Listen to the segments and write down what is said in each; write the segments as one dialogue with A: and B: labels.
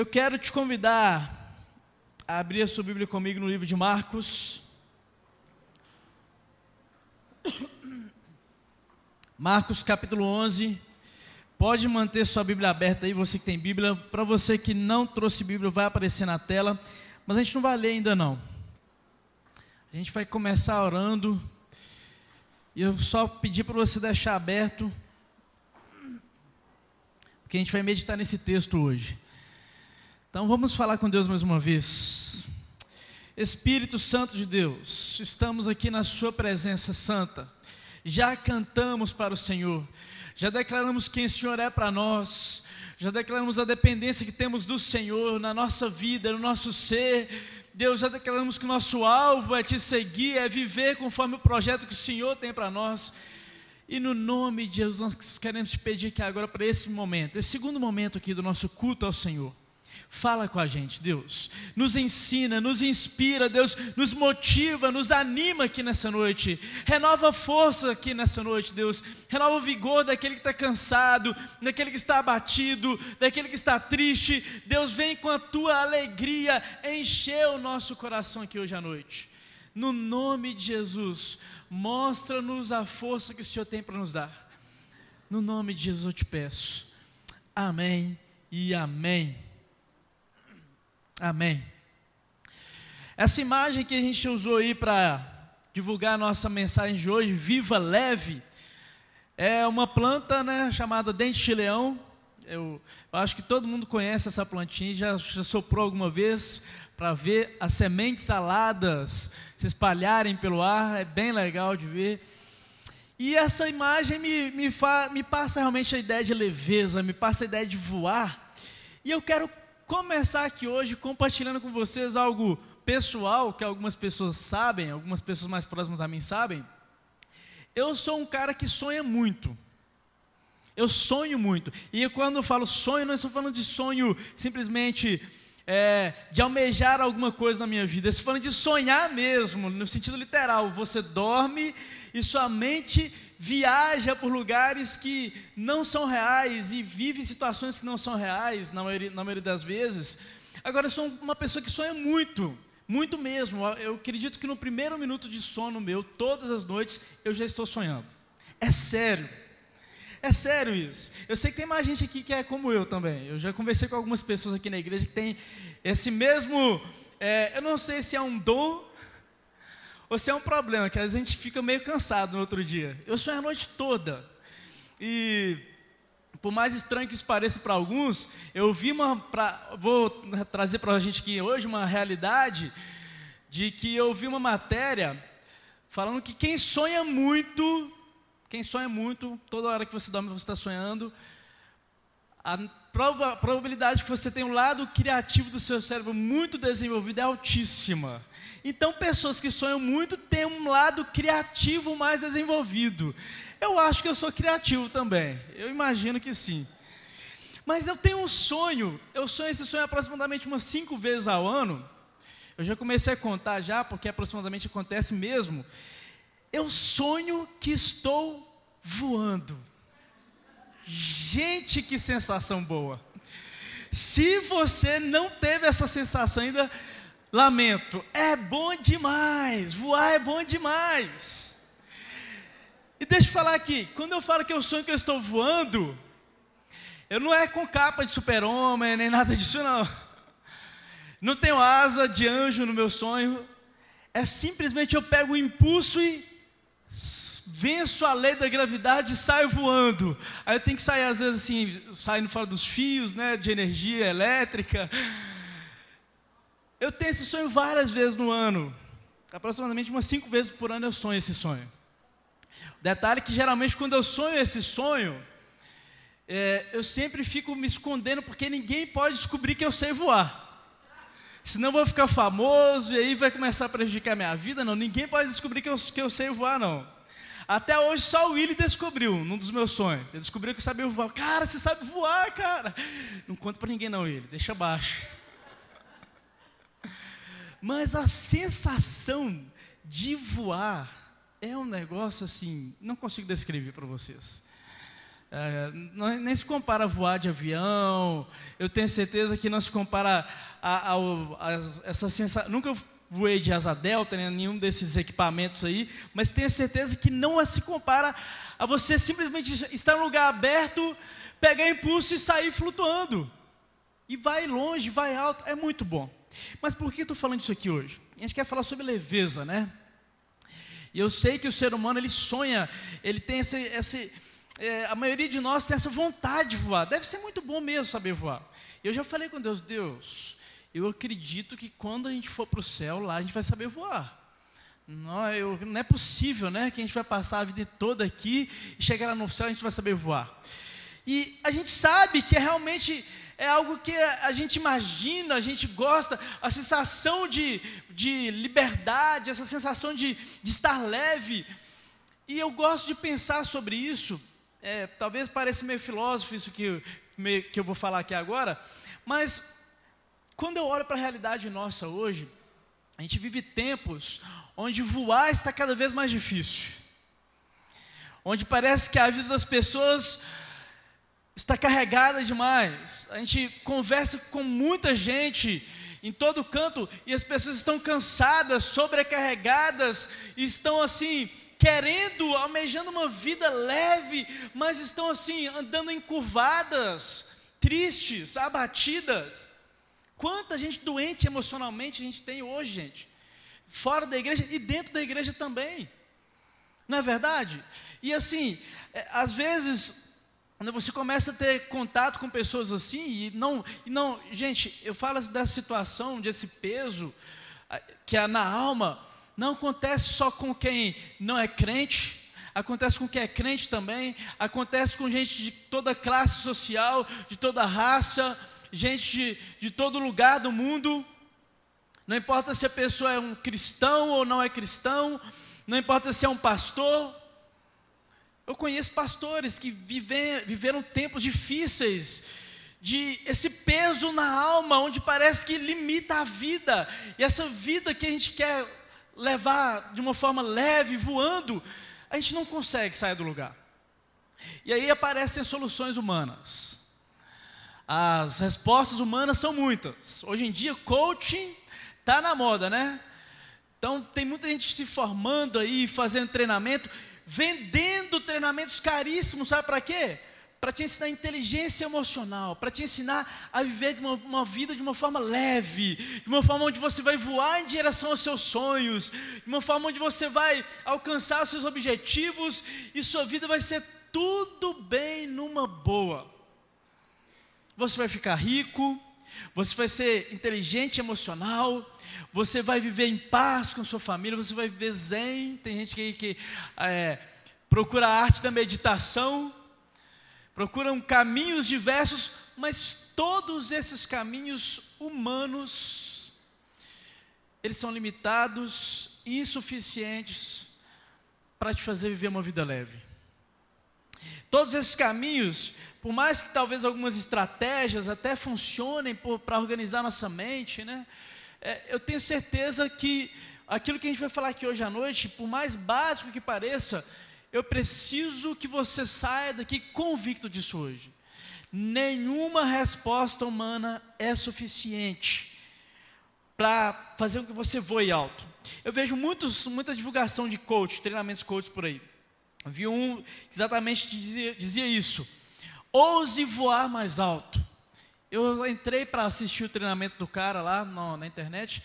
A: Eu quero te convidar a abrir a sua Bíblia comigo no livro de Marcos. Marcos capítulo 11. Pode manter sua Bíblia aberta aí, você que tem Bíblia. Para você que não trouxe Bíblia, vai aparecer na tela. Mas a gente não vai ler ainda não. A gente vai começar orando. E eu só pedi para você deixar aberto, porque a gente vai meditar nesse texto hoje. Então vamos falar com Deus mais uma vez. Espírito Santo de Deus, estamos aqui na sua presença santa. Já cantamos para o Senhor, já declaramos quem o Senhor é para nós, já declaramos a dependência que temos do Senhor na nossa vida, no nosso ser. Deus, já declaramos que o nosso alvo é te seguir, é viver conforme o projeto que o Senhor tem para nós. E no nome de Jesus nós queremos te pedir que agora, para esse momento, esse segundo momento aqui do nosso culto ao Senhor, fala com a gente, Deus, nos ensina, nos inspira, Deus, nos motiva, nos anima aqui nessa noite, renova a força aqui nessa noite, Deus, renova o vigor daquele que está cansado, daquele que está abatido, daquele que está triste. Deus, vem com a tua alegria encher o nosso coração aqui hoje à noite, no nome de Jesus. Mostra-nos a força que o Senhor tem para nos dar, no nome de Jesus eu te peço, amém e amém. Amém. Essa imagem que a gente usou aí para divulgar a nossa mensagem de hoje, Viva Leve, é uma planta, né, chamada dente de leão. Eu acho que todo mundo conhece essa plantinha, já soprou alguma vez para ver as sementes aladas se espalharem pelo ar, é bem legal de ver. E essa imagem me passa realmente a ideia de leveza, me passa a ideia de voar. E eu quero começar aqui hoje compartilhando com vocês algo pessoal, que algumas pessoas sabem, algumas pessoas mais próximas a mim sabem. Eu sou um cara que sonha muito. Eu sonho muito. E quando eu falo sonho, não estou falando de sonho simplesmente de almejar alguma coisa na minha vida. Eu estou falando de sonhar mesmo, no sentido literal. Você dorme e sua mente viaja por lugares que não são reais e vive situações que não são reais, na maioria das vezes. Agora, eu sou uma pessoa que sonha muito, muito mesmo. Eu acredito que no primeiro minuto de sono meu, todas as noites, eu já estou sonhando. É sério isso. Eu sei que tem mais gente aqui que é como eu também. Eu já conversei com algumas pessoas aqui na igreja que tem esse mesmo, eu não sei se é um dom ou se é um problema, que às vezes a gente fica meio cansado no outro dia. Eu sonho a noite toda. E por mais estranho que isso pareça para alguns, vou trazer para a gente aqui hoje uma realidade de que eu vi uma matéria falando que quem sonha muito, toda hora que você dorme você está sonhando, a probabilidade que você tenha um lado criativo do seu cérebro muito desenvolvido é altíssima. Então, pessoas que sonham muito têm um lado criativo mais desenvolvido. Eu acho que eu sou criativo também, eu imagino que sim. Mas eu tenho um sonho, eu sonho esse sonho aproximadamente umas 5 vezes ao ano. Eu já comecei a contar já, porque aproximadamente acontece mesmo. Eu sonho que estou voando. Gente, que sensação boa. Se você não teve essa sensação ainda, lamento, é bom demais, voar é bom demais. E deixa eu falar aqui, quando eu falo que eu sonho que eu estou voando, eu não é com capa de super-homem, nem nada disso não. Não tenho asa de anjo no meu sonho, é simplesmente eu pego o impulso e venço a lei da gravidade e saio voando. Aí eu tenho que sair às vezes assim, saindo fora dos fios, né, de energia elétrica. Eu tenho esse sonho várias vezes no ano, aproximadamente umas 5 vezes por ano eu sonho esse sonho. Detalhe que geralmente quando eu sonho esse sonho, eu sempre fico me escondendo porque ninguém pode descobrir que eu sei voar. Senão eu vou ficar famoso e aí vai começar a prejudicar a minha vida. Não, ninguém pode descobrir que eu sei voar não. Até hoje só o Willy descobriu, num dos meus sonhos. Ele descobriu que eu sabia voar. Cara, você sabe voar, cara. Não conta pra ninguém não, Willy, deixa baixo. Mas a sensação de voar é um negócio assim, não consigo descrever para vocês. Nem se compara a voar de avião. Eu tenho certeza que não se compara essa sensação. Nunca voei de asa delta, né, nenhum desses equipamentos aí, mas tenho certeza que não se compara a você simplesmente estar em um lugar aberto, pegar impulso e sair flutuando. E vai longe, vai alto, é muito bom. Mas por que eu estou falando isso aqui hoje? A gente quer falar sobre leveza, né? E eu sei que o ser humano, ele sonha, ele tem a maioria de nós tem essa vontade de voar. Deve ser muito bom mesmo saber voar. Eu já falei com Deus, eu acredito que quando a gente for para o céu, lá a gente vai saber voar. Não é possível, né, que a gente vai passar a vida toda aqui e chegar lá no céu a gente vai saber voar. E a gente sabe que realmente é algo que a gente imagina, a gente gosta, a sensação de liberdade, essa sensação de estar leve. E eu gosto de pensar sobre isso. Talvez pareça meio filósofo isso que eu vou falar aqui agora, mas quando eu olho para a realidade nossa hoje, a gente vive tempos onde voar está cada vez mais difícil, onde parece que a vida das pessoas está carregada demais. A gente conversa com muita gente em todo canto e as pessoas estão cansadas, sobrecarregadas, estão assim querendo, almejando uma vida leve, mas estão assim andando encurvadas, tristes, abatidas. Quanta gente doente emocionalmente a gente tem hoje, gente, fora da igreja e dentro da igreja também, não é verdade? E assim, às vezes, quando você começa a ter contato com pessoas assim, gente, eu falo dessa situação, desse peso, que é na alma, não acontece só com quem não é crente, acontece com quem é crente também, acontece com gente de toda classe social, de toda raça, gente de todo lugar do mundo. Não importa se a pessoa é um cristão ou não é cristão, não importa se é um pastor. Eu conheço pastores que viveram tempos difíceis, de esse peso na alma, onde parece que limita a vida, e essa vida que a gente quer levar de uma forma leve, voando, a gente não consegue sair do lugar. E aí aparecem soluções humanas. As respostas humanas são muitas. Hoje em dia, coaching está na moda, né? Então, tem muita gente se formando aí, fazendo treinamento, vendendo treinamentos caríssimos, sabe para quê? Para te ensinar inteligência emocional, para te ensinar a viver uma vida de uma forma leve, de uma forma onde você vai voar em direção aos seus sonhos, de uma forma onde você vai alcançar os seus objetivos e sua vida vai ser tudo bem numa boa. Você vai ficar rico, você vai ser inteligente emocional, você vai viver em paz com a sua família, você vai viver zen. Tem gente que procura a arte da meditação, procuram caminhos diversos, mas todos esses caminhos humanos, eles são limitados, insuficientes para te fazer viver uma vida leve. Todos esses caminhos, por mais que talvez algumas estratégias até funcionem para organizar nossa mente, né? Eu tenho certeza que aquilo que a gente vai falar aqui hoje à noite, por mais básico que pareça, eu preciso que você saia daqui convicto disso hoje. Nenhuma resposta humana é suficiente para fazer com que você voe alto. Eu vejo muita divulgação de coach, treinamentos coach por aí. Eu vi um que exatamente dizia isso: ouse voar mais alto. Eu entrei para assistir o treinamento do cara lá na internet.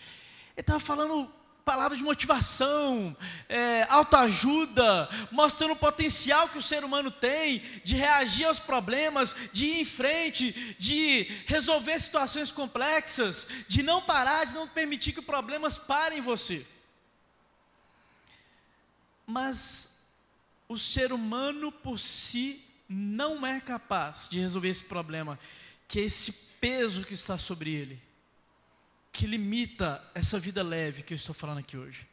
A: Ele estava falando palavras de motivação, autoajuda, mostrando o potencial que o ser humano tem de reagir aos problemas, de ir em frente, de resolver situações complexas, de não parar, de não permitir que problemas parem em você. Mas o ser humano por si não é capaz de resolver esse problema, que é esse peso que está sobre ele, que limita essa vida leve que eu estou falando aqui hoje.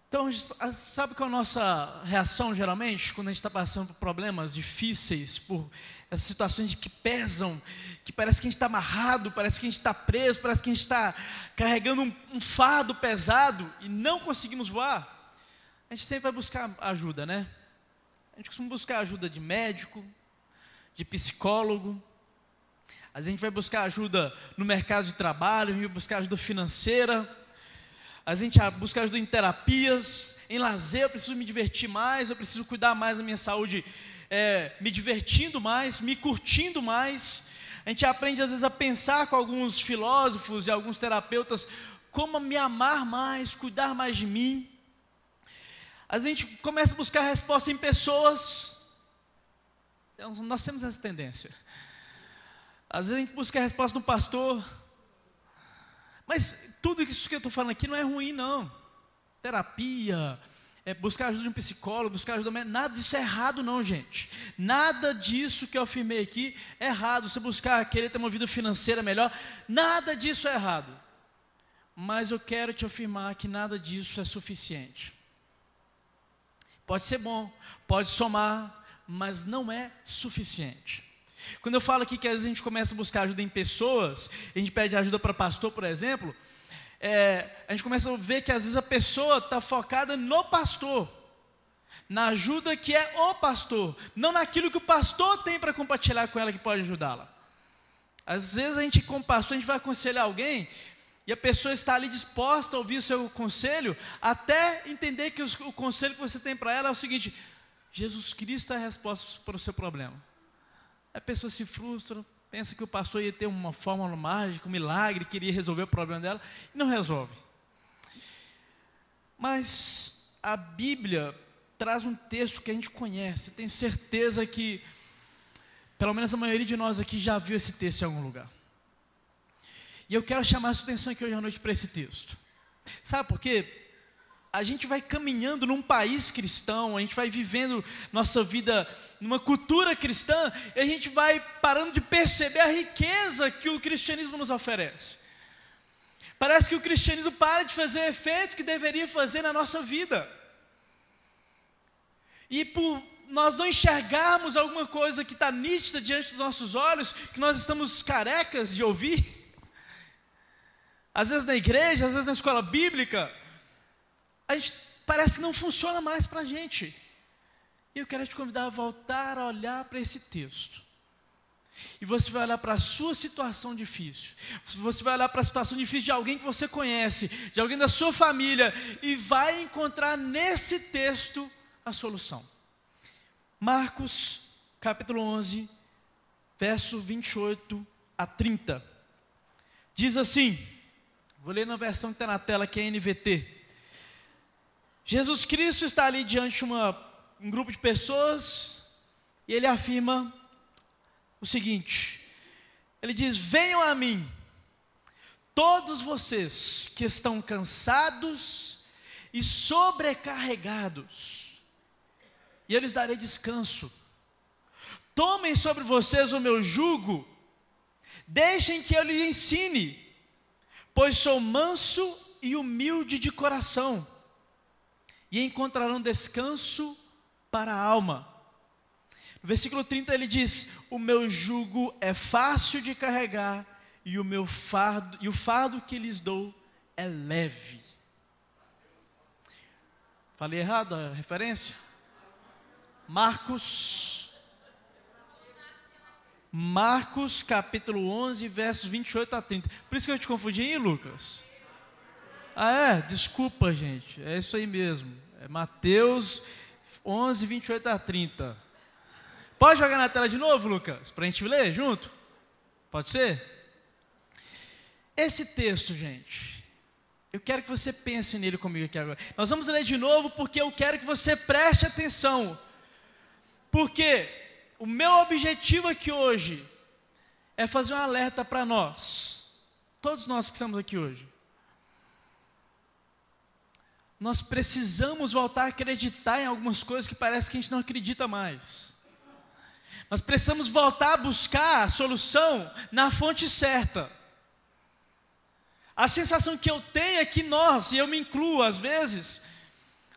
A: Então, sabe qual é a nossa reação geralmente, quando a gente está passando por problemas difíceis, por essas situações que pesam, que parece que a gente está amarrado, parece que a gente está preso, parece que a gente está carregando um fardo pesado e não conseguimos voar? A gente sempre vai buscar ajuda, né? A gente costuma buscar ajuda de médico, de psicólogo. A gente vai buscar ajuda no mercado de trabalho, a gente vai buscar ajuda financeira. A gente busca ajuda em terapias, em lazer. Eu preciso me divertir mais, eu preciso cuidar mais da minha saúde, me divertindo mais, me curtindo mais. A gente aprende às vezes a pensar com alguns filósofos e alguns terapeutas como me amar mais, cuidar mais de mim. A gente começa a buscar resposta em pessoas. Nós temos essa tendência. Às vezes a gente busca a resposta no pastor. Mas tudo isso que eu estou falando aqui não é ruim, não. Terapia, buscar ajuda de um psicólogo, buscar ajuda médica, nada disso é errado, não, gente. Nada disso que eu afirmei aqui é errado. Você buscar, querer ter uma vida financeira melhor, nada disso é errado. Mas eu quero te afirmar que nada disso é suficiente. Pode ser bom, pode somar, mas não é suficiente. Quando eu falo aqui que às vezes a gente começa a buscar ajuda em pessoas, a gente pede ajuda para pastor, por exemplo, a gente começa a ver que às vezes a pessoa está focada no pastor, na ajuda que é o pastor, não naquilo que o pastor tem para compartilhar com ela que pode ajudá-la. Às vezes a gente, como pastor, a gente vai aconselhar alguém, e a pessoa está ali disposta a ouvir o seu conselho, até entender que o conselho que você tem para ela é o seguinte: Jesus Cristo é a resposta para o seu problema. A pessoa se frustra, pensa que o pastor ia ter uma fórmula mágica, um milagre, que iria resolver o problema dela, e não resolve. Mas a Bíblia traz um texto que a gente conhece, tenho certeza que, pelo menos a maioria de nós aqui já viu esse texto em algum lugar. E eu quero chamar a sua atenção aqui hoje à noite para esse texto. Sabe por quê? A gente vai caminhando num país cristão, a gente vai vivendo nossa vida numa cultura cristã, e a gente vai parando de perceber a riqueza que o cristianismo nos oferece. Parece que o cristianismo para de fazer o efeito que deveria fazer na nossa vida. E por nós não enxergarmos alguma coisa que está nítida diante dos nossos olhos, que nós estamos carecas de ouvir, às vezes na igreja, às vezes na escola bíblica, a gente parece que não funciona mais para a gente. E eu quero te convidar a voltar a olhar para esse texto. E você vai olhar para a sua situação difícil. Você vai olhar para a situação difícil de alguém que você conhece, de alguém da sua família, e vai encontrar nesse texto a solução. Marcos, capítulo 11, verso 28 a 30. Diz assim, vou ler na versão que está na tela, que é NVT. Jesus Cristo está ali diante de um grupo de pessoas, e ele afirma o seguinte, ele diz: venham a mim, todos vocês que estão cansados e sobrecarregados, e eu lhes darei descanso. Tomem sobre vocês o meu jugo, deixem que eu lhes ensine, pois sou manso e humilde de coração, e encontrarão descanso para a alma. No versículo 30 ele diz: o meu jugo é fácil de carregar, e o fardo que lhes dou é leve. Falei errado a referência? Marcos capítulo 11, versos 28 a 30. Por isso que eu te confundi, hein, Lucas? Desculpa, gente, é isso aí mesmo, é Mateus 11, 28 a 30, pode jogar na tela de novo, Lucas, para a gente ler junto, pode ser? Esse texto, gente, eu quero que você pense nele comigo aqui agora, nós vamos ler de novo, porque eu quero que você preste atenção, porque o meu objetivo aqui hoje, é fazer um alerta para nós, todos nós que estamos aqui hoje. Nós precisamos voltar a acreditar em algumas coisas que parece que a gente não acredita mais. Nós precisamos voltar a buscar a solução na fonte certa. A sensação que eu tenho é que nós, e eu me incluo às vezes,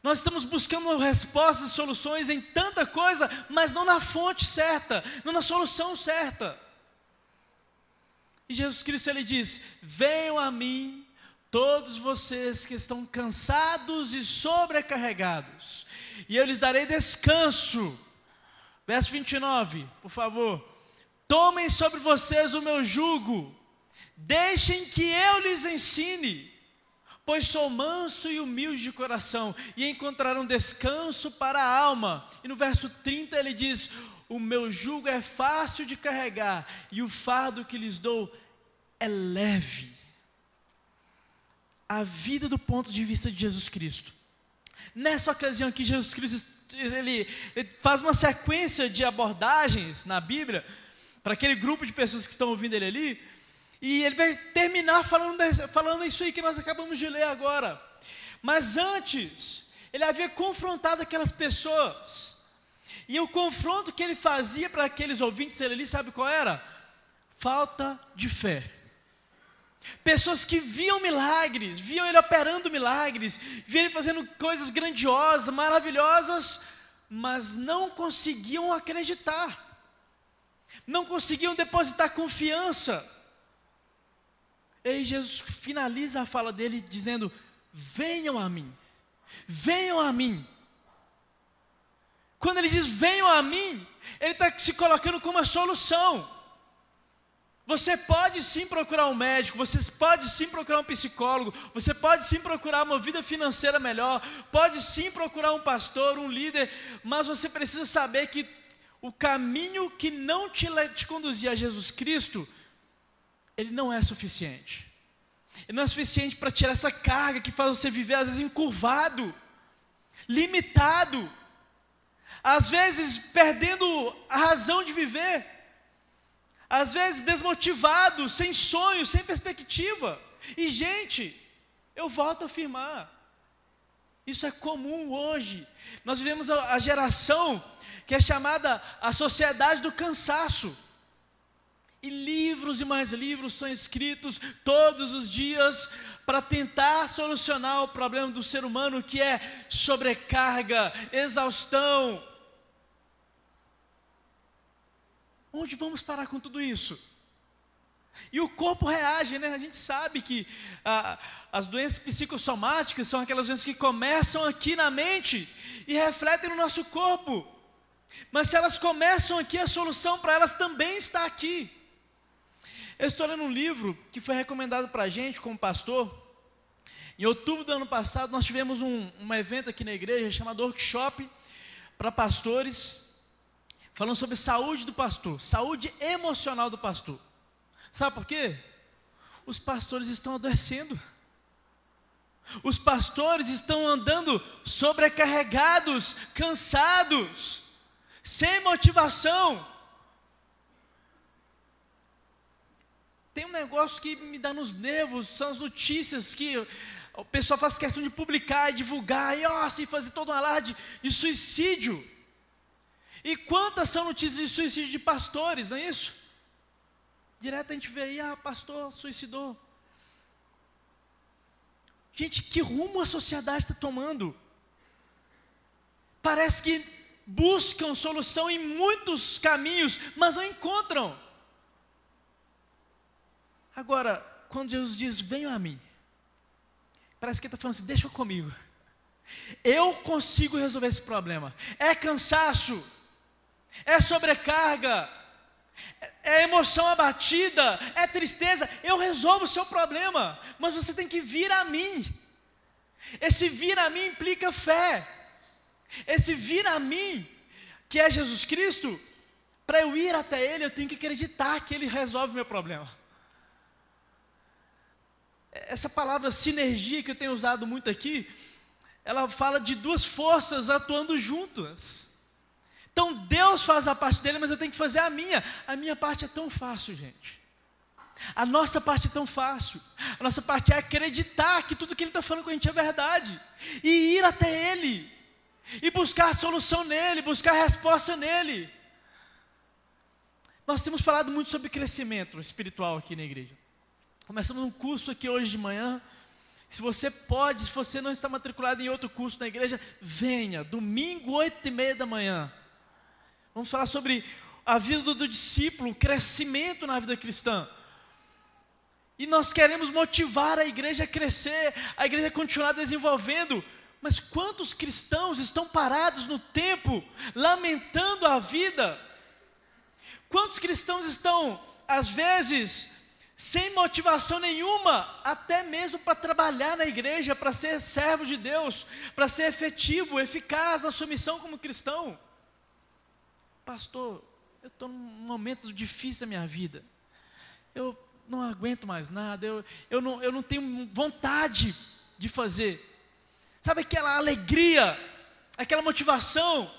A: nós estamos buscando respostas e soluções em tanta coisa, mas não na fonte certa, não na solução certa. E Jesus Cristo, ele diz: venham a mim, todos vocês que estão cansados e sobrecarregados, e eu lhes darei descanso. Verso 29, por favor. Tomem sobre vocês o meu jugo, deixem que eu lhes ensine, pois sou manso e humilde de coração, e encontrarão descanso para a alma. E no verso 30 ele diz: o meu jugo é fácil de carregar, e o fardo que lhes dou é leve. A vida do ponto de vista de Jesus Cristo. Nessa ocasião aqui, Jesus Cristo ele faz uma sequência de abordagens na Bíblia, para aquele grupo de pessoas que estão ouvindo ele ali, e ele vai terminar falando isso aí que nós acabamos de ler agora. Mas antes, ele havia confrontado aquelas pessoas, e o confronto que ele fazia para aqueles ouvintes dele ali, sabe qual era? Falta de fé. Pessoas que viam milagres, viam ele operando milagres, viam ele fazendo coisas grandiosas, maravilhosas, mas não conseguiam acreditar, não conseguiam depositar confiança. E Jesus finaliza a fala dele dizendo: venham a mim, venham a mim. Quando ele diz venham a mim, ele está se colocando como uma solução. Você pode sim procurar um médico, você pode sim procurar um psicólogo, você pode sim procurar uma vida financeira melhor, pode sim procurar um pastor, um líder, mas você precisa saber que o caminho que não te conduzir a Jesus Cristo, ele não é suficiente. Ele não é suficiente para tirar essa carga que faz você viver às vezes encurvado, limitado, às vezes perdendo a razão de viver, às vezes desmotivado, sem sonho, sem perspectiva. E gente, eu volto a afirmar, isso é comum hoje. Nós vivemos a geração que é chamada a sociedade do cansaço. E livros e mais livros são escritos todos os dias para tentar solucionar o problema do ser humano, que é sobrecarga, exaustão. Onde vamos parar com tudo isso? E o corpo reage, né? A gente sabe que as doenças psicossomáticas são aquelas doenças que começam aqui na mente e refletem no nosso corpo. Mas se elas começam aqui, a solução para elas também está aqui. Eu estou lendo um livro que foi recomendado para a gente como pastor. Em outubro do ano passado, nós tivemos um evento aqui na igreja chamado Workshop para pastores, falando sobre saúde do pastor, saúde emocional do pastor. Sabe por quê? Os pastores estão adoecendo. Os pastores estão andando sobrecarregados, cansados, sem motivação. Tem um negócio que me dá nos nervos, são as notícias que o pessoal faz questão de publicar e divulgar, e fazer todo um alarde de suicídio. E quantas são notícias de suicídio de pastores, não é isso? Direto a gente vê aí, pastor suicidou. Gente, que rumo a sociedade está tomando? Parece que buscam solução em muitos caminhos, mas não encontram. Agora, quando Jesus diz, venham a mim, parece que ele está falando assim, deixa comigo. Eu consigo resolver esse problema. É cansaço, é sobrecarga, é emoção abatida, é tristeza. Eu resolvo o seu problema, mas você tem que vir a mim. Esse vir a mim implica fé. Esse vir a mim, que é Jesus Cristo, para eu ir até Ele, eu tenho que acreditar que Ele resolve o meu problema. Essa palavra sinergia que eu tenho usado muito aqui, ela fala de duas forças atuando juntas. Então Deus faz a parte dele, mas eu tenho que fazer a minha. A minha parte é tão fácil, gente. A nossa parte é tão fácil. A nossa parte é acreditar que tudo que Ele está falando com a gente é verdade. E ir até Ele. E buscar a solução nele, buscar a resposta nele. Nós temos falado muito sobre crescimento espiritual aqui na igreja. Começamos um curso aqui hoje de manhã. Se você pode, se você não está matriculado em outro curso na igreja, venha, domingo 8h30 da manhã. Vamos falar sobre a vida do discípulo, o crescimento na vida cristã. E nós queremos motivar a igreja a crescer, a igreja a continuar desenvolvendo, Mas quantos cristãos estão parados no tempo, lamentando a vida? Quantos cristãos estão, às vezes, sem motivação nenhuma, até mesmo para trabalhar na igreja, para ser servo de Deus, para ser efetivo, eficaz na sua missão como cristão? Pastor, eu estou num momento difícil da minha vida, eu não aguento mais nada, eu não tenho vontade de fazer. Sabe aquela alegria, aquela motivação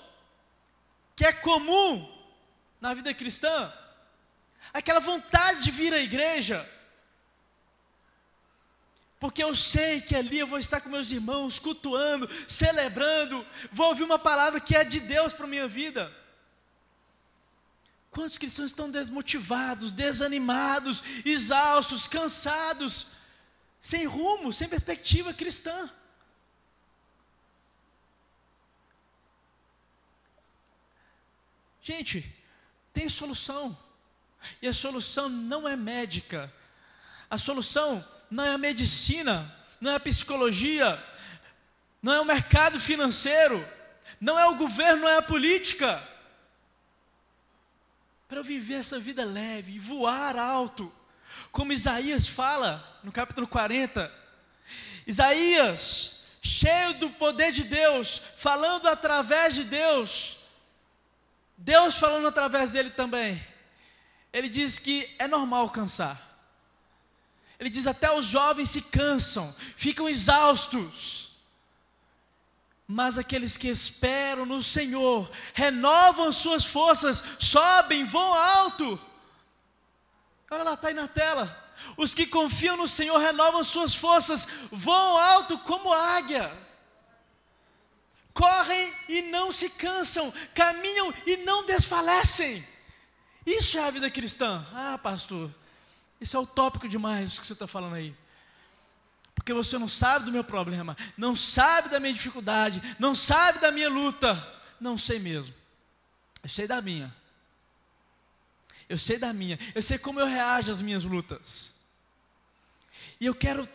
A: que é comum na vida cristã? Aquela vontade de vir à igreja, porque eu sei que ali eu vou estar com meus irmãos, cultuando, celebrando, vou ouvir uma palavra que é de Deus para a minha vida. Quantos cristãos estão desmotivados, desanimados, exaustos, cansados, sem rumo, sem perspectiva cristã? Gente, tem solução, e a solução não é médica, a solução não é a medicina, não é a psicologia, não é o mercado financeiro, não é o governo, não é a política. Para eu viver essa vida leve, voar alto, como Isaías fala no capítulo 40, Isaías, cheio do poder de Deus, falando através de Deus, Deus falando através dele também. Ele diz que é normal cansar. Ele diz até os jovens se cansam, ficam exaustos. Mas aqueles que esperam no Senhor, renovam suas forças, sobem, voam alto. Olha lá, está aí na tela. Os que confiam no Senhor renovam suas forças, voam alto como águia. Correm e não se cansam, caminham e não desfalecem. Isso é a vida cristã. Ah, pastor, isso é utópico demais o que você está falando aí. Porque você não sabe do meu problema, não sabe da minha dificuldade, não sabe da minha luta. Não sei mesmo. Eu sei da minha. Eu sei da minha. Eu sei como eu reajo às minhas lutas. E eu quero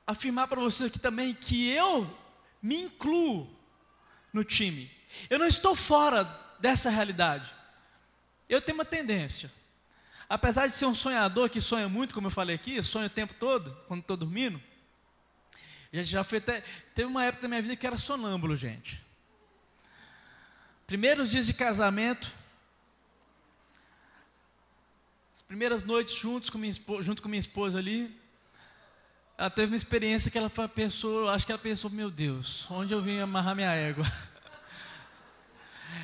A: afirmar para você aqui também que eu me incluo no time. Eu não estou fora dessa realidade. Eu tenho uma tendência, apesar de ser um sonhador que sonha muito, como eu falei aqui, sonho o tempo todo, quando estou dormindo. Já foi até, teve uma época da minha vida que era sonâmbulo, gente. Primeiros dias de casamento, as primeiras noites junto com minha esposa ali, ela teve uma experiência que ela pensou, acho que ela pensou, meu Deus, onde eu vim amarrar minha égua?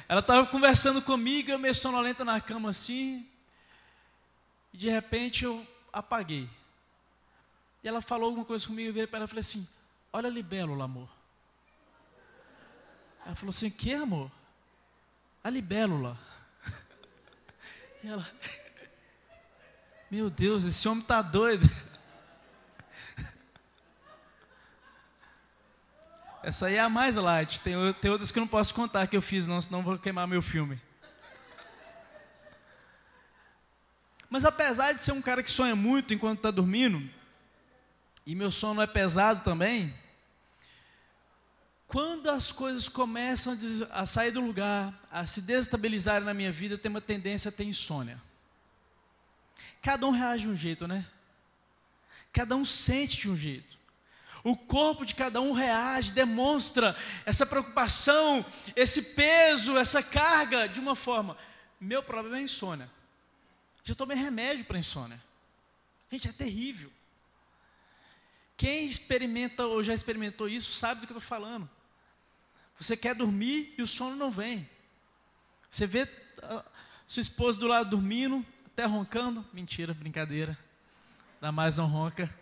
A: Ela estava conversando comigo, eu meio sonolenta na cama assim, e de repente eu apaguei. E ela falou alguma coisa comigo, eu virei para ela e falei assim, olha a libélula, amor. Ela falou assim, o que, amor? A libélula. E ela, meu Deus, esse homem está doido. Essa aí é a mais light, tem outras que eu não posso contar que eu fiz, não, senão vou queimar meu filme. Mas apesar de ser um cara que sonha muito enquanto está dormindo, e meu sono é pesado também, quando as coisas começam a sair do lugar, a se desestabilizarem na minha vida, eu tenho uma tendência a ter insônia. Cada um reage de um jeito, né? Cada um sente de um jeito. O corpo de cada um reage, demonstra essa preocupação, esse peso, essa carga de uma forma. Meu problema é a insônia. Já tomei remédio para insônia. Gente, é terrível. Quem experimenta ou já experimentou isso sabe do que eu estou falando. Você quer dormir e o sono não vem. Você vê a sua esposa do lado dormindo, até roncando. Mentira, brincadeira. Ainda mais não ronca.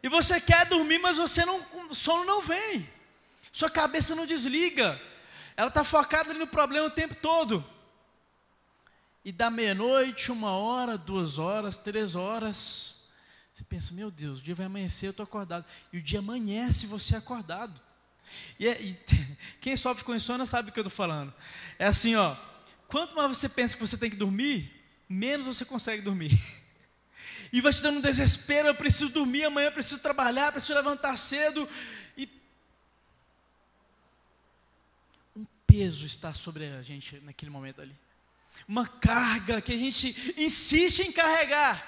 A: E você quer dormir, mas o sono não vem. Sua cabeça não desliga. Ela está focada ali no problema o tempo todo. E da meia-noite, 1 hora, 2 horas, 3 horas, você pensa, meu Deus, o dia vai amanhecer, eu estou acordado. E o dia amanhece você acordado. E quem sofre com insônia sabe o que eu estou falando. É assim, ó, quanto mais você pensa que você tem que dormir, menos você consegue dormir. E vai te dando um desespero, eu preciso dormir amanhã, eu preciso trabalhar, preciso levantar cedo. E um peso está sobre a gente naquele momento ali. Uma carga que a gente insiste em carregar.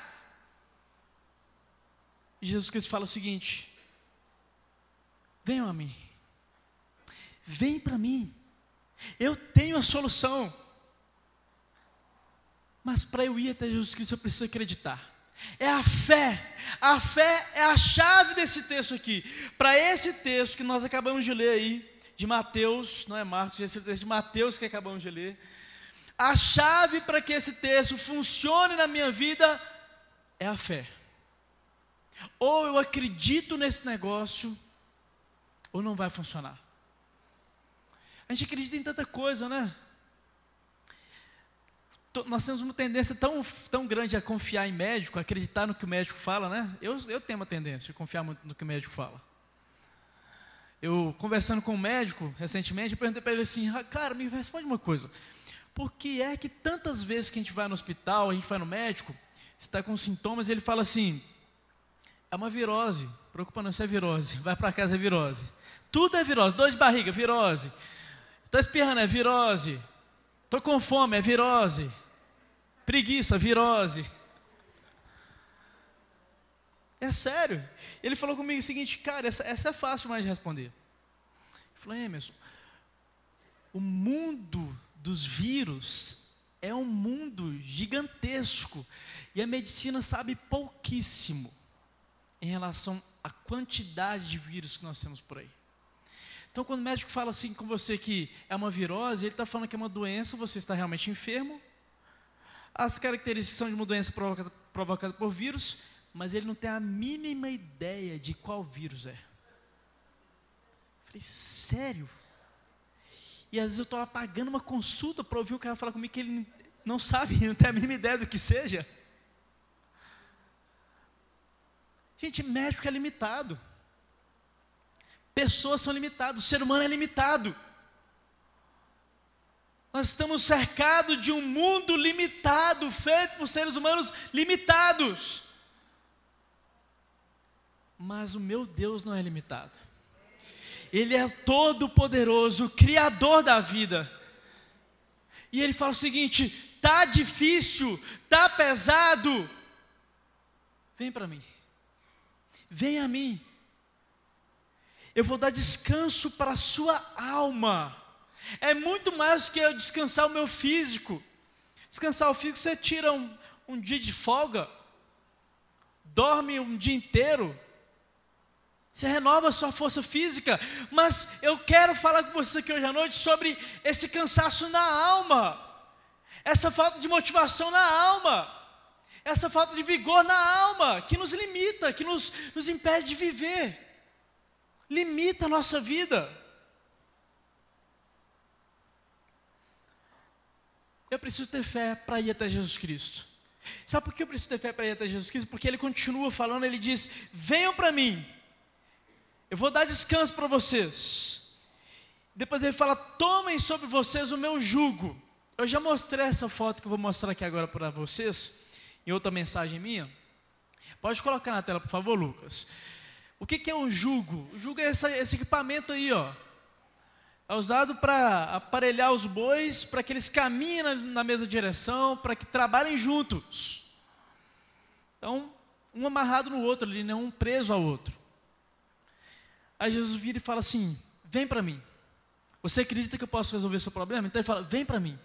A: E Jesus Cristo fala o seguinte: venham a mim. Vem para mim. Eu tenho a solução. Mas para eu ir até Jesus Cristo eu preciso acreditar. É a fé. A fé é a chave desse texto aqui. Para esse texto que nós acabamos de ler aí, de Mateus, não é Marcos, esse texto de Mateus que acabamos de ler. A chave para que esse texto funcione na minha vida é a fé. Ou eu acredito nesse negócio, ou não vai funcionar. A gente acredita em tanta coisa, né? Nós temos uma tendência tão grande a confiar em médico, a acreditar no que o médico fala, né? Eu tenho uma tendência de confiar muito no que o médico fala. Eu, conversando com um médico recentemente, eu perguntei para ele assim: cara, me responde uma coisa. Por que é que tantas vezes que a gente vai no hospital, a gente vai no médico, você está com sintomas, ele fala assim: é uma virose, preocupa não, isso é virose, vai para casa, é virose. Tudo é virose, dor de barriga, virose. Está espirrando, é virose. Estou com fome, é virose. Preguiça, virose. É sério. Ele falou comigo o seguinte: cara, essa é fácil mais de responder. Ele falou: Emerson, o mundo dos vírus é um mundo gigantesco e a medicina sabe pouquíssimo em relação à quantidade de vírus que nós temos por aí. Então, quando o médico fala assim com você que é uma virose, ele está falando que é uma doença, você está realmente enfermo. As características são de uma doença provocada por vírus, mas ele não tem a mínima ideia de qual vírus é. Eu falei: sério? E às vezes eu estou lá pagando uma consulta para ouvir o cara falar comigo que ele não sabe, não tem a mínima ideia do que seja. Gente, médico é limitado. Pessoas são limitadas, o ser humano é limitado. Nós estamos cercados de um mundo limitado, feito por seres humanos limitados. Mas o meu Deus não é limitado. Ele é todo poderoso, criador da vida. E ele fala o seguinte: tá difícil, tá pesado, vem para mim. Vem a mim. Eu vou dar descanso para a sua alma. É muito mais do que eu descansar o meu físico. Descansar o físico, você tira um dia de folga, dorme um dia inteiro, você renova a sua força física. Mas eu quero falar com você aqui hoje à noite sobre esse cansaço na alma, essa falta de motivação na alma, essa falta de vigor na alma, que nos limita, que nos impede de viver, limita a nossa vida. Eu preciso ter fé para ir até Jesus Cristo. Sabe por que eu preciso ter fé para ir até Jesus Cristo? Porque ele continua falando, ele diz: venham para mim, eu vou dar descanso para vocês. Depois ele fala: tomem sobre vocês o meu jugo. Eu já mostrei essa foto que eu vou mostrar aqui agora para vocês, em outra mensagem minha. Pode colocar na tela, por favor, Lucas. O que é um jugo? O jugo é esse equipamento aí, ó. É usado para aparelhar os bois, para que eles caminhem na mesma direção, para que trabalhem juntos. Então, um amarrado no outro ali, né? Um preso ao outro. Aí Jesus vira e fala assim: vem para mim. Você acredita que eu posso resolver seu problema? Então ele fala: vem para mim.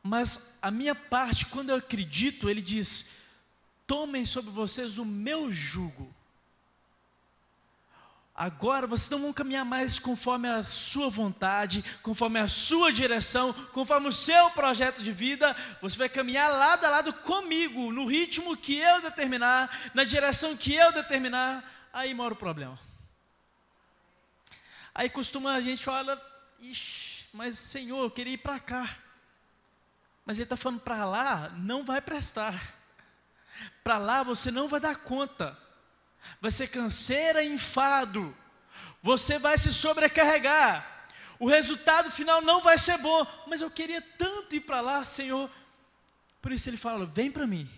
A: Mas a minha parte, quando eu acredito, ele diz: tomem sobre vocês o meu jugo. Agora vocês não vão caminhar mais conforme a sua vontade, conforme a sua direção, conforme o seu projeto de vida. Você vai caminhar lado a lado comigo, no ritmo que eu determinar, na direção que eu determinar. Aí mora o problema. Aí costuma a gente falar: ixi, mas Senhor, eu queria ir para cá. Mas ele está falando: para lá não vai prestar. Para lá você não vai dar conta. Vai ser canseira e enfado. Você vai se sobrecarregar. O resultado final não vai ser bom. Mas eu queria tanto ir para lá, Senhor. Por isso ele fala: vem para mim.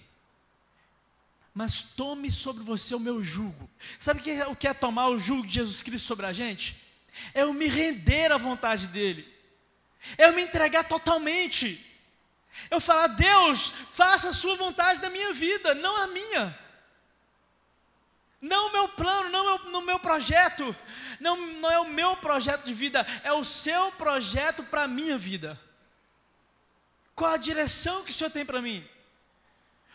A: mas tome sobre você o meu jugo. Sabe o que é tomar o jugo de Jesus Cristo sobre a gente? É eu me render à vontade dEle, é eu me entregar totalmente, eu falar: Deus, faça a sua vontade da minha vida, não a minha, não o meu plano, não o meu projeto, não é o meu projeto de vida, é o seu projeto para a minha vida. Qual a direção que o Senhor tem para mim?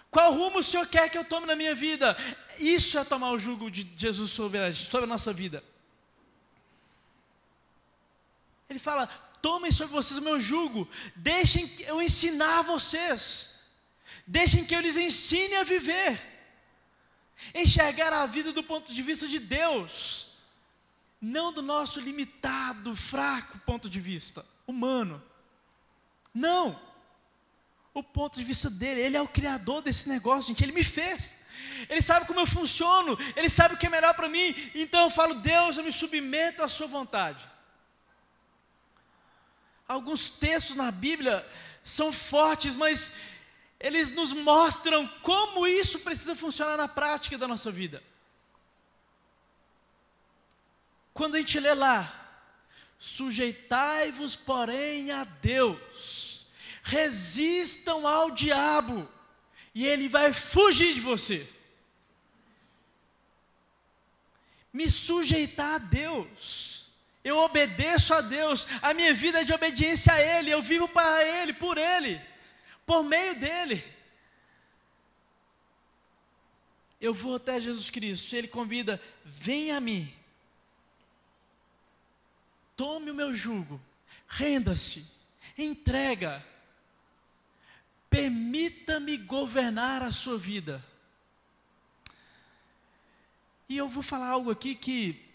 A: Qual rumo o Senhor quer que eu tome na minha vida? Isso é tomar o jugo de Jesus sobre a nossa vida. Ele fala: tomem sobre vocês o meu jugo, deixem eu ensinar vocês, deixem que eu lhes ensine a viver, enxergar a vida do ponto de vista de Deus, não do nosso limitado, fraco ponto de vista humano. Não, o ponto de vista dele. Ele é o criador desse negócio, gente. Ele me fez, ele sabe como eu funciono, ele sabe o que é melhor para mim. Então eu falo: Deus, eu me submeto à sua vontade. Alguns textos na Bíblia são fortes, mas eles nos mostram como isso precisa funcionar na prática da nossa vida. Quando a gente lê lá: sujeitai-vos, porém, a Deus, resistam ao diabo, e ele vai fugir de você. Me sujeitar a Deus, eu obedeço a Deus, a minha vida é de obediência a Ele, eu vivo para Ele, por meio dEle. Eu vou até Jesus Cristo, Ele convida: venha a mim, tome o meu jugo, renda-se, entrega, permita-me governar a sua vida. E eu vou falar algo aqui que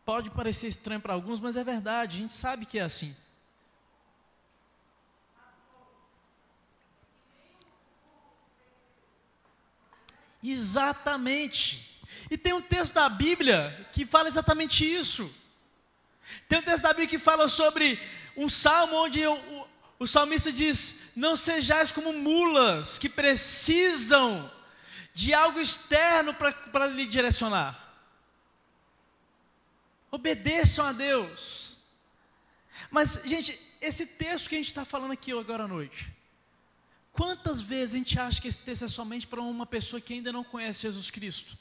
A: pode parecer estranho para alguns, mas é verdade, a gente sabe que é assim. Exatamente. E tem um texto da Bíblia que fala exatamente isso. Tem um texto da Bíblia que fala sobre um salmo onde o salmista diz: não sejais como mulas que precisam de algo externo para lhe direcionar. Obedeçam a Deus. Mas, gente, esse texto que a gente está falando aqui agora à noite, quantas vezes a gente acha que esse texto é somente para uma pessoa que ainda não conhece Jesus Cristo?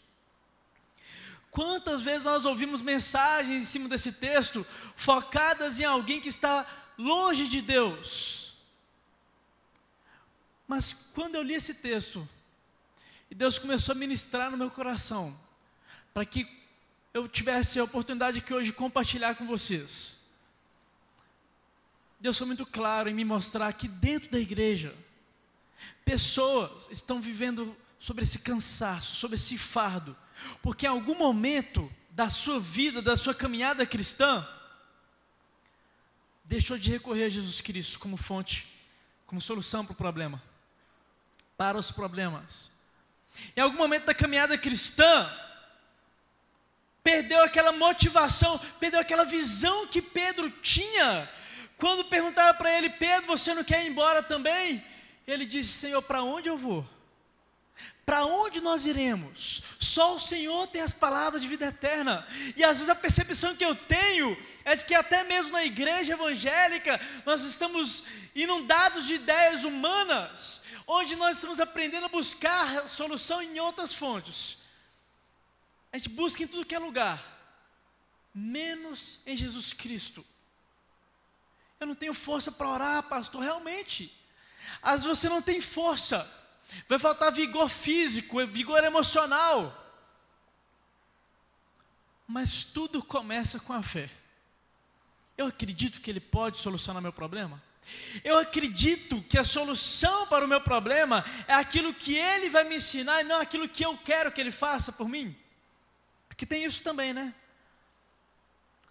A: Quantas vezes nós ouvimos mensagens em cima desse texto, focadas em alguém que está longe de Deus? Mas quando eu li esse texto, e Deus começou a ministrar no meu coração, para que eu tivesse a oportunidade de hoje compartilhar com vocês, Deus foi muito claro em me mostrar que dentro da igreja, pessoas estão vivendo sobre esse cansaço, sobre esse fardo, porque em algum momento da sua vida, da sua caminhada cristã, deixou de recorrer a Jesus Cristo como fonte, como solução para o problema, para os problemas. Em algum momento da caminhada cristã, perdeu aquela motivação, perdeu aquela visão que Pedro tinha. Quando perguntaram para ele: Pedro, você não quer ir embora também? Ele disse: Senhor, para onde eu vou? Para onde nós iremos? Só o Senhor tem as palavras de vida eterna. E às vezes a percepção que eu tenho é de que até mesmo na igreja evangélica nós estamos inundados de ideias humanas, onde nós estamos aprendendo a buscar solução em outras fontes. A gente busca em tudo que é lugar, menos em Jesus Cristo. Eu não tenho força para orar, pastor, realmente. Às vezes você não tem força, vai faltar vigor físico, vigor emocional. Mas tudo começa com a fé. Eu acredito que Ele pode solucionar meu problema. Eu acredito que a solução para o meu problema é aquilo que Ele vai me ensinar e não aquilo que eu quero que Ele faça por mim. Porque tem isso também, né?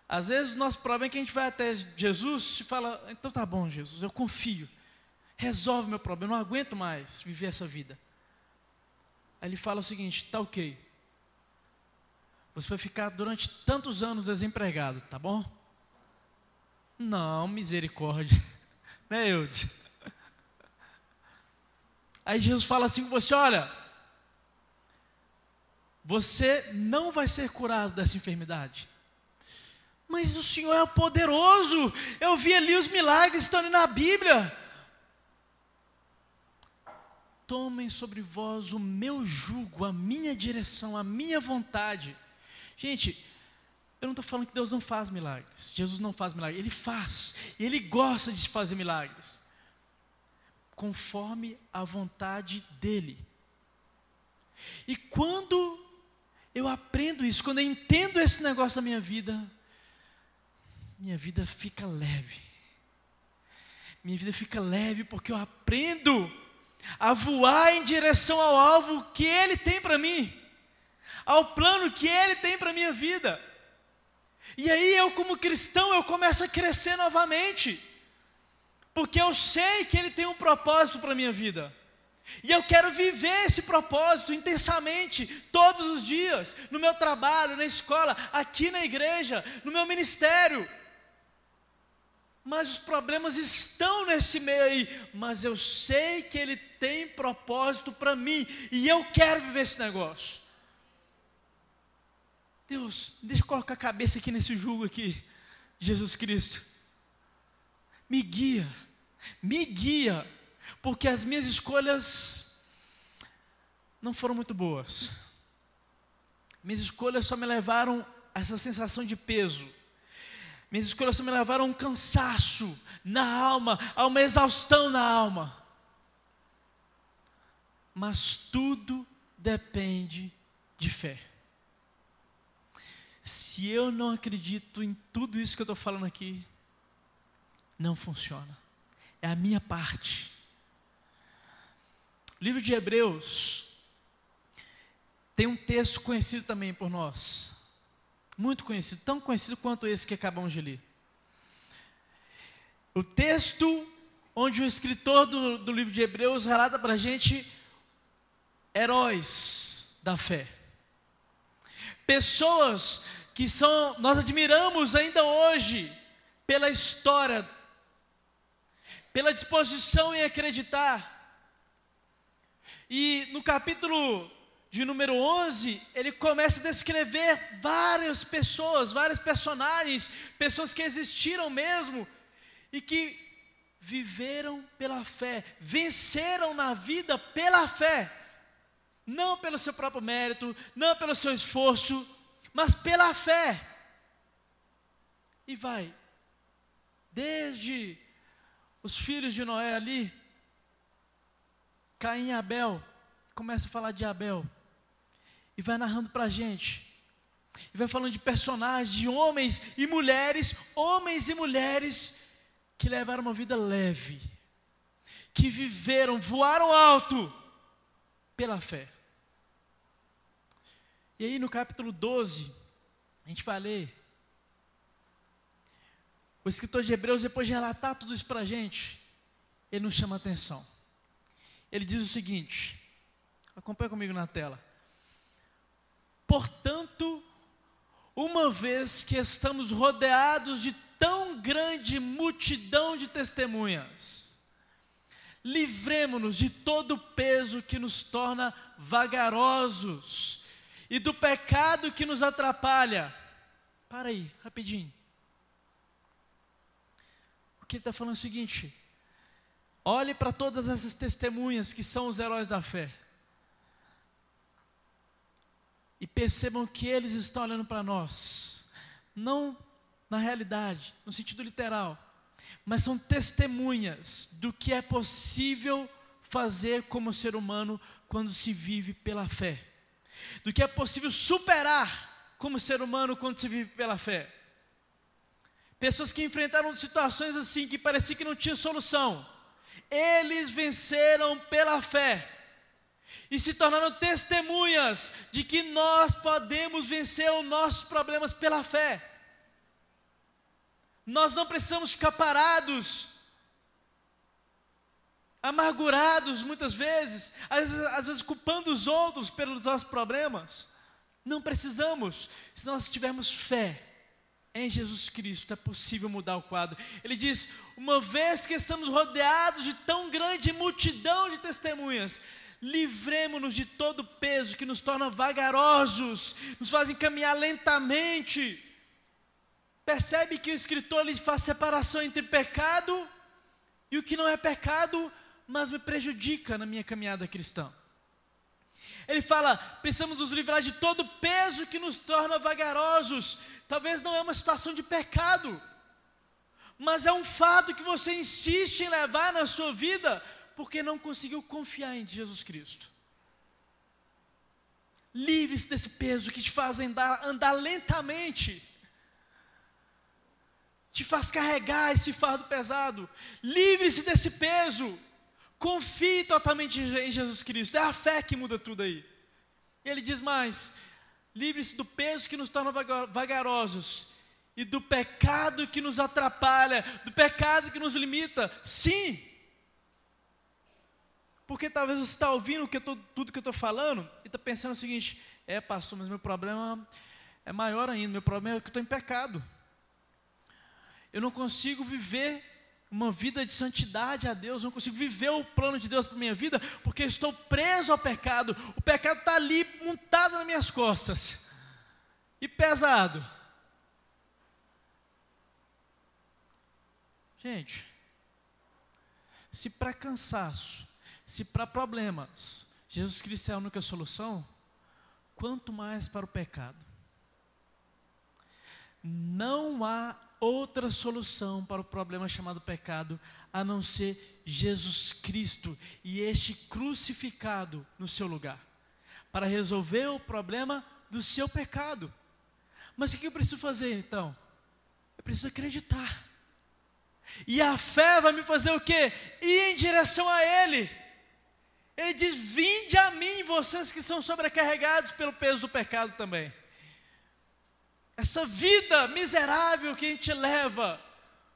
A: Às vezes o nosso problema é que a gente vai até Jesus e fala: então tá bom, Jesus, eu confio, resolve meu problema, eu não aguento mais viver essa vida. Aí Ele fala o seguinte: tá ok, você vai ficar durante tantos anos desempregado, tá bom? Não, misericórdia, né, Eudes? Aí Jesus fala assim com você: olha, você não vai ser curado dessa enfermidade. Mas o Senhor é poderoso, eu vi ali os milagres estão ali na Bíblia. Tomem sobre vós o meu jugo, a minha direção, a minha vontade. Gente, eu não estou falando que Deus não faz milagres, Jesus não faz milagres, Ele faz, e Ele gosta de fazer milagres, conforme a vontade dEle. E quando eu aprendo isso, quando eu entendo esse negócio da minha vida fica leve. Minha vida fica leve porque eu aprendo a voar em direção ao alvo que Ele tem para mim, ao plano que Ele tem para a minha vida. E aí eu, como cristão, eu começo a crescer novamente, porque eu sei que Ele tem um propósito para a minha vida, e eu quero viver esse propósito intensamente, todos os dias, no meu trabalho, na escola, aqui na igreja, no meu ministério. Mas os problemas estão nesse meio aí, mas eu sei que Ele tem propósito para mim, e eu quero viver esse negócio. Deus, deixa eu colocar a cabeça aqui nesse jugo aqui, Jesus Cristo, me guia, porque as minhas escolhas não foram muito boas, minhas escolhas só me levaram a essa sensação de peso, minhas escolhas só me levaram a um cansaço na alma, a uma exaustão na alma, mas tudo depende de fé. Se eu não acredito em tudo isso que eu estou falando aqui, não funciona, é a minha parte. O livro de Hebreus tem um texto conhecido também por nós, muito conhecido, tão conhecido quanto esse que acabamos de ler. O texto onde o escritor do livro de Hebreus relata para a gente heróis da fé, pessoas que nós admiramos ainda hoje pela história, pela disposição em acreditar. E no capítulo de número 11, ele começa a descrever várias pessoas, vários personagens, pessoas que existiram mesmo, e que viveram pela fé, venceram na vida pela fé, não pelo seu próprio mérito, não pelo seu esforço, mas pela fé. E vai, desde os filhos de Noé ali, Caim e Abel, começa a falar de Abel, e vai narrando para a gente, e vai falando de personagens, de homens e mulheres que levaram uma vida leve, que viveram, voaram alto pela fé. E aí no capítulo 12, a gente vai ler, o escritor de Hebreus, depois de relatar tudo isso para a gente, ele nos chama a atenção. Ele diz o seguinte, acompanha comigo na tela: portanto, uma vez que estamos rodeados de tão grande multidão de testemunhas, livremo-nos de todo o peso que nos torna vagarosos e do pecado que nos atrapalha. Para aí, rapidinho. O que ele está falando é o seguinte: olhe para todas essas testemunhas que são os heróis da fé, e percebam que eles estão olhando para nós, não na realidade, no sentido literal, mas são testemunhas do que é possível fazer como ser humano quando se vive pela fé, do que é possível superar como ser humano quando se vive pela fé. Pessoas que enfrentaram situações assim, que parecia que não tinha solução, eles venceram pela fé, e se tornaram testemunhas de que nós podemos vencer os nossos problemas pela fé. Nós não precisamos ficar parados, amargurados muitas vezes, às vezes culpando os outros pelos nossos problemas. Não precisamos, se nós tivermos fé em Jesus Cristo, é possível mudar o quadro. Ele diz: uma vez que estamos rodeados de tão grande multidão de testemunhas, livremo-nos de todo peso que nos torna vagarosos, nos fazem caminhar lentamente. Percebe que o escritor ele faz separação entre pecado e o que não é pecado, mas me prejudica na minha caminhada cristã. Ele fala, precisamos nos livrar de todo peso que nos torna vagarosos. Talvez não é uma situação de pecado, mas é um fato que você insiste em levar na sua vida, porque não conseguiu confiar em Jesus Cristo. Livre-se desse peso que te faz andar lentamente, te faz carregar esse fardo pesado. Livre-se desse peso. Confie totalmente em Jesus Cristo. É a fé que muda tudo aí. Ele diz mais: livre-se do peso que nos torna vagarosos e do pecado que nos atrapalha, do pecado que nos limita. Sim. Porque talvez você está ouvindo tudo que eu estou falando e está pensando o seguinte: pastor, mas meu problema é maior ainda. Meu problema é que eu estou em pecado. Eu não consigo viver uma vida de santidade a Deus, não consigo viver o plano de Deus para a minha vida, porque eu estou preso ao pecado. O pecado está ali montado nas minhas costas e pesado. Gente, se para cansaço, se para problemas Jesus Cristo é a única solução, quanto mais para o pecado. Não há outra solução para o problema chamado pecado, a não ser Jesus Cristo e este crucificado no seu lugar, para resolver o problema do seu pecado. Mas o que eu preciso fazer então? Eu preciso acreditar, e a fé vai me fazer o quê? Ir em direção a Ele. Ele diz: vinde a mim, vocês que são sobrecarregados pelo peso do pecado também. Essa vida miserável que a gente leva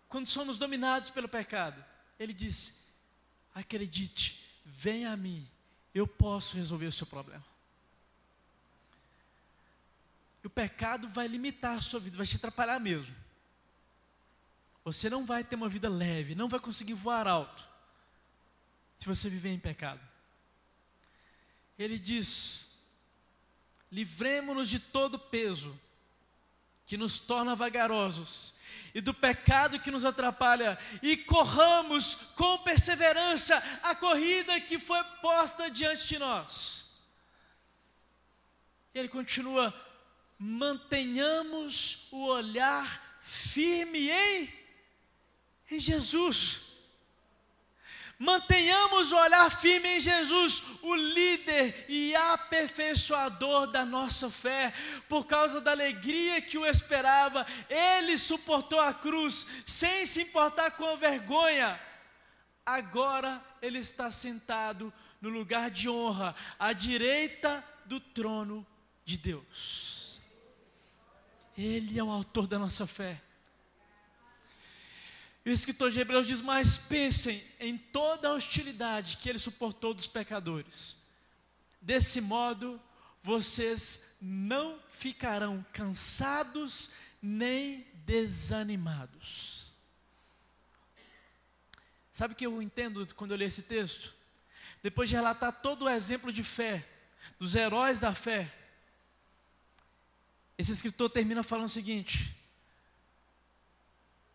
A: quando somos dominados pelo pecado. Ele diz: acredite, venha a mim, eu posso resolver o seu problema. E o pecado vai limitar a sua vida, vai te atrapalhar mesmo. Você não vai ter uma vida leve, não vai conseguir voar alto, se você viver em pecado. Ele diz: livremo-nos de todo peso que nos torna vagarosos, e do pecado que nos atrapalha, e corramos com perseverança a corrida que foi posta diante de nós. Ele continua: mantenhamos o olhar firme em Jesus. Mantenhamos o olhar firme em Jesus, o líder e aperfeiçoador da nossa fé. Por causa da alegria que o esperava, Ele suportou a cruz, sem se importar com a vergonha. Agora Ele está sentado no lugar de honra, à direita do trono de Deus. Ele é o autor da nossa fé. E o escritor de Hebreus diz: mas pensem em toda a hostilidade que Ele suportou dos pecadores. Desse modo, vocês não ficarão cansados nem desanimados. Sabe o que eu entendo quando eu leio esse texto? Depois de relatar todo o exemplo de fé, dos heróis da fé, esse escritor termina falando o seguinte: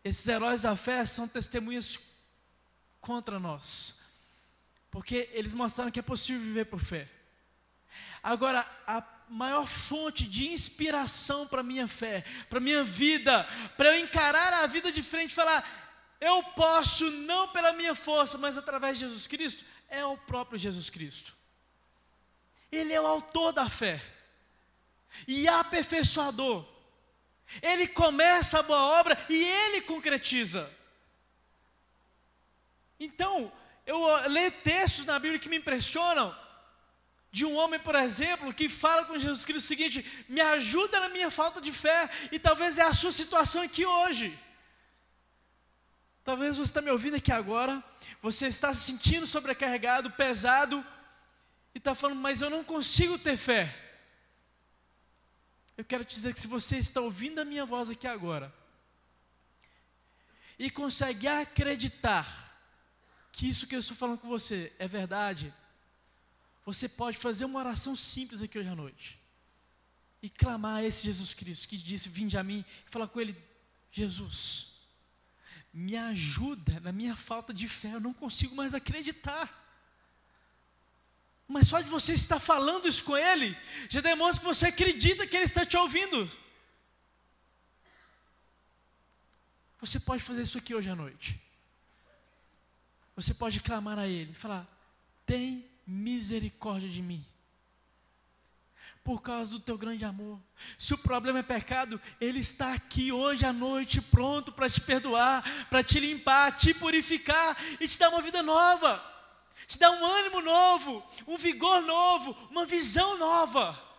A: esses heróis da fé são testemunhas contra nós, porque eles mostraram que é possível viver por fé. Agora, a maior fonte de inspiração para a minha fé, para a minha vida, para eu encarar a vida de frente e falar: eu posso, não pela minha força, mas através de Jesus Cristo, é o próprio Jesus Cristo. Ele é o autor da fé e aperfeiçoador. Ele começa a boa obra e Ele concretiza. Então, eu leio textos na Bíblia que me impressionam, de um homem, por exemplo, que fala com Jesus Cristo o seguinte: me ajuda na minha falta de fé. E talvez é a sua situação aqui hoje. Talvez você está me ouvindo aqui agora, você está se sentindo sobrecarregado, pesado, e está falando: mas eu não consigo ter fé. Eu quero te dizer que se você está ouvindo a minha voz aqui agora, e consegue acreditar que isso que eu estou falando com você é verdade, você pode fazer uma oração simples aqui hoje à noite. E clamar a esse Jesus Cristo que disse, vinde a mim, e falar com Ele, Jesus, me ajuda na minha falta de fé, eu não consigo mais acreditar. Mas só de você estar falando isso com Ele, já demonstra que você acredita que Ele está te ouvindo. Você pode fazer isso aqui hoje à noite. Você pode clamar a Ele, falar, tem misericórdia de mim. Por causa do teu grande amor. Se o problema é pecado, Ele está aqui hoje à noite, pronto para te perdoar, para te limpar, te purificar e te dar uma vida nova. Te dar um ânimo novo, um vigor novo, uma visão nova.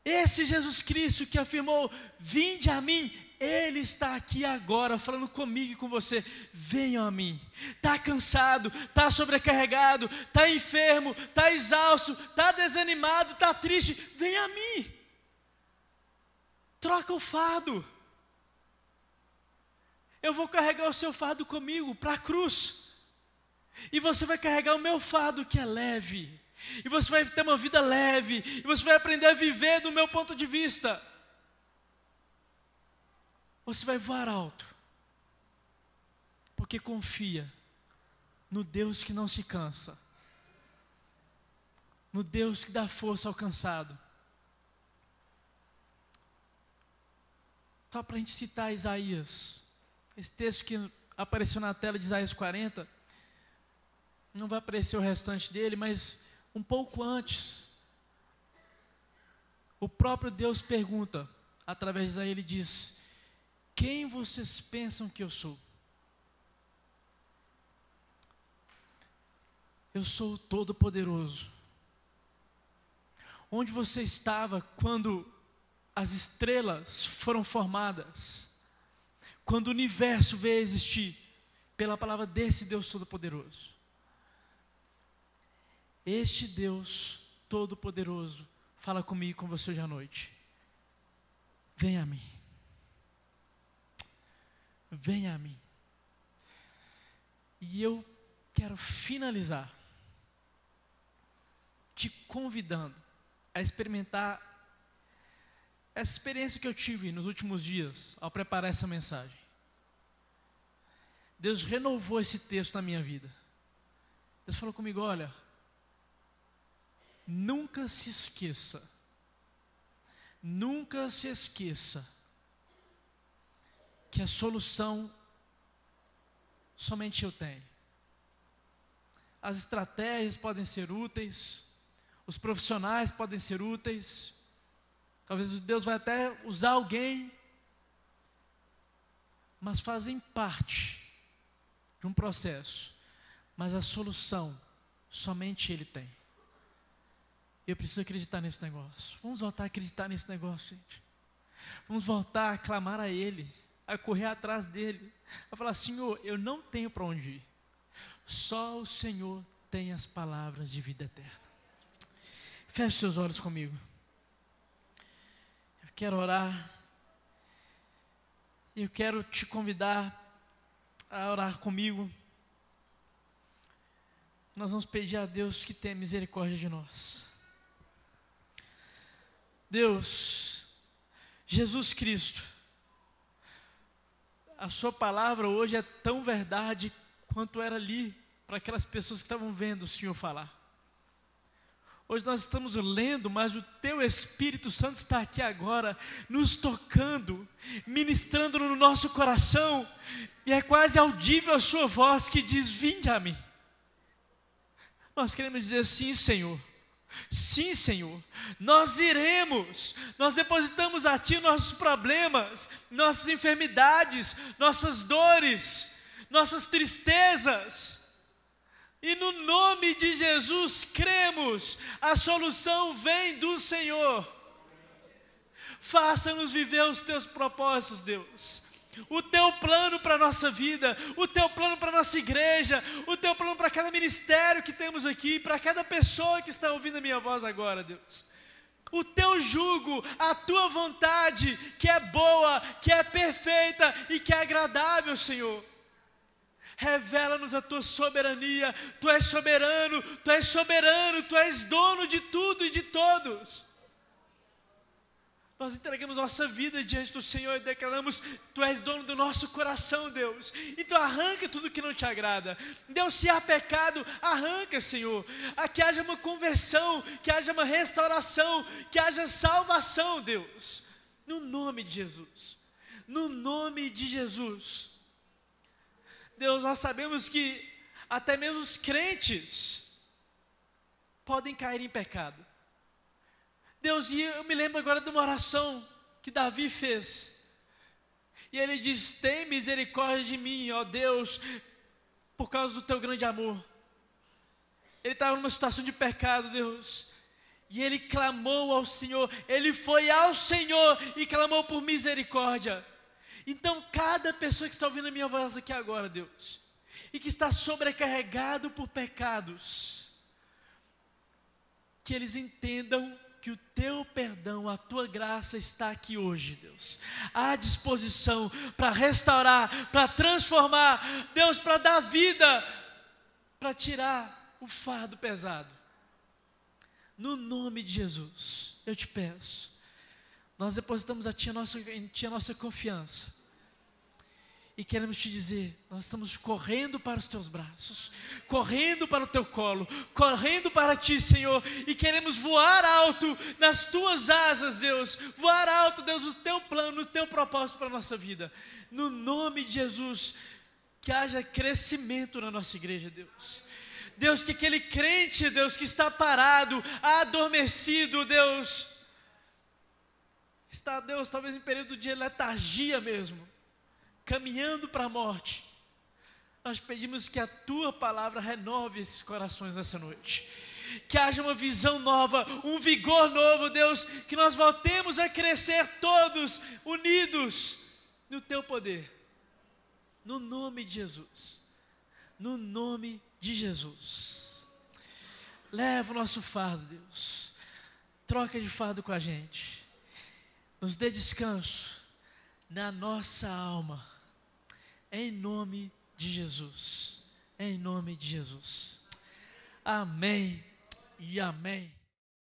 A: Esse Jesus Cristo que afirmou, vinde a mim, Ele está aqui agora, falando comigo e com você, venham a mim. Está cansado, está sobrecarregado, está enfermo, está exausto, está desanimado, está triste, venha a mim. Troca o fardo. Eu vou carregar o seu fardo comigo para a cruz. E você vai carregar o meu fardo que é leve. E você vai ter uma vida leve. E você vai aprender a viver do meu ponto de vista. Você vai voar alto. Porque confia no Deus que não se cansa. No Deus que dá força ao cansado. Só para a gente citar Isaías. Esse texto que apareceu na tela de Isaías 40. Não vai aparecer o restante dele, mas um pouco antes. O próprio Deus pergunta, através de Isaías, Ele diz, quem vocês pensam que eu sou? Eu sou o Todo-Poderoso. Onde você estava quando as estrelas foram formadas? Quando o universo veio a existir? Pela palavra desse Deus Todo-Poderoso. Este Deus Todo-Poderoso fala comigo e com você hoje à noite. Venha a mim. Venha a mim. E eu quero finalizar te convidando a experimentar essa experiência que eu tive nos últimos dias ao preparar essa mensagem. Deus renovou esse texto na minha vida. Deus falou comigo, olha, nunca se esqueça que a solução somente eu tenho. As estratégias podem ser úteis, os profissionais podem ser úteis, talvez Deus vai até usar alguém, mas fazem parte de um processo, mas a solução somente Ele tem. Eu preciso acreditar nesse negócio. Vamos voltar a acreditar nesse negócio, gente. Vamos voltar a clamar a Ele, a correr atrás dEle, a falar, Senhor, eu não tenho para onde ir. Só o Senhor tem as palavras de vida eterna. Feche seus olhos comigo. Eu quero orar. Eu quero te convidar a orar comigo. Nós vamos pedir a Deus que tenha misericórdia de nós. Deus, Jesus Cristo, a sua palavra hoje é tão verdade quanto era ali para aquelas pessoas que estavam vendo o Senhor falar. Hoje nós estamos lendo, mas o Teu Espírito Santo está aqui agora, nos tocando, ministrando no nosso coração, e é quase audível a Sua voz que diz, vinde a mim. Nós queremos dizer, sim, Senhor. Sim, Senhor, nós iremos, nós depositamos a Ti nossos problemas, nossas enfermidades, nossas dores, nossas tristezas, e no nome de Jesus cremos, a solução vem do Senhor. Faça-nos viver os Teus propósitos, Deus. O Teu plano para a nossa vida, o Teu plano para a nossa igreja, o Teu plano para cada ministério que temos aqui, para cada pessoa que está ouvindo a minha voz agora, Deus. O Teu jugo, a Tua vontade, que é boa, que é perfeita e que é agradável, Senhor. revela-nos a tua soberania. Tu és soberano, tu és soberano, tu és dono de tudo e de todos. Nós entregamos nossa vida diante do Senhor e declaramos: Tu és dono do nosso coração, Deus. Então arranca tudo que não te agrada. Deus, se há pecado, arranca, Senhor. Que haja uma conversão, que haja uma restauração, que haja salvação, Deus. No nome de Jesus. No nome de Jesus. Deus, nós sabemos que até mesmo os crentes podem cair em pecado. Deus, e eu me lembro agora de uma oração que Davi fez. E ele diz: tem misericórdia de mim, ó Deus, por causa do teu grande amor. Ele estava numa situação de pecado, Deus. E ele clamou ao Senhor. Ele foi ao Senhor e clamou por misericórdia. Então, cada pessoa que está ouvindo a minha voz aqui agora, Deus, e que está sobrecarregado por pecados, que eles entendam que o teu perdão, a tua graça está aqui hoje, Deus, à disposição para restaurar, para transformar, Deus, para dar vida, para tirar o fardo pesado. No nome de Jesus, eu te peço, nós depositamos em Ti a nossa confiança. E queremos te dizer, nós estamos correndo para os teus braços, correndo para o teu colo, correndo para ti, Senhor, e queremos voar alto nas tuas asas, Deus, voar alto, Deus, no teu plano, no teu propósito para a nossa vida. No nome de Jesus, que haja crescimento na nossa igreja, Deus. Deus, que aquele crente, Deus, que está parado, adormecido, Deus, está, Deus, talvez em período de letargia mesmo, caminhando para a morte, nós pedimos que a Tua palavra renove esses corações nessa noite, que haja uma visão nova, um vigor novo, Deus, que nós voltemos a crescer todos unidos no Teu poder, no nome de Jesus, no nome de Jesus. Leva o nosso fardo, Deus, troca de fardo com a gente, nos dê descanso na nossa alma, em nome de Jesus, em nome de Jesus. Amém e amém.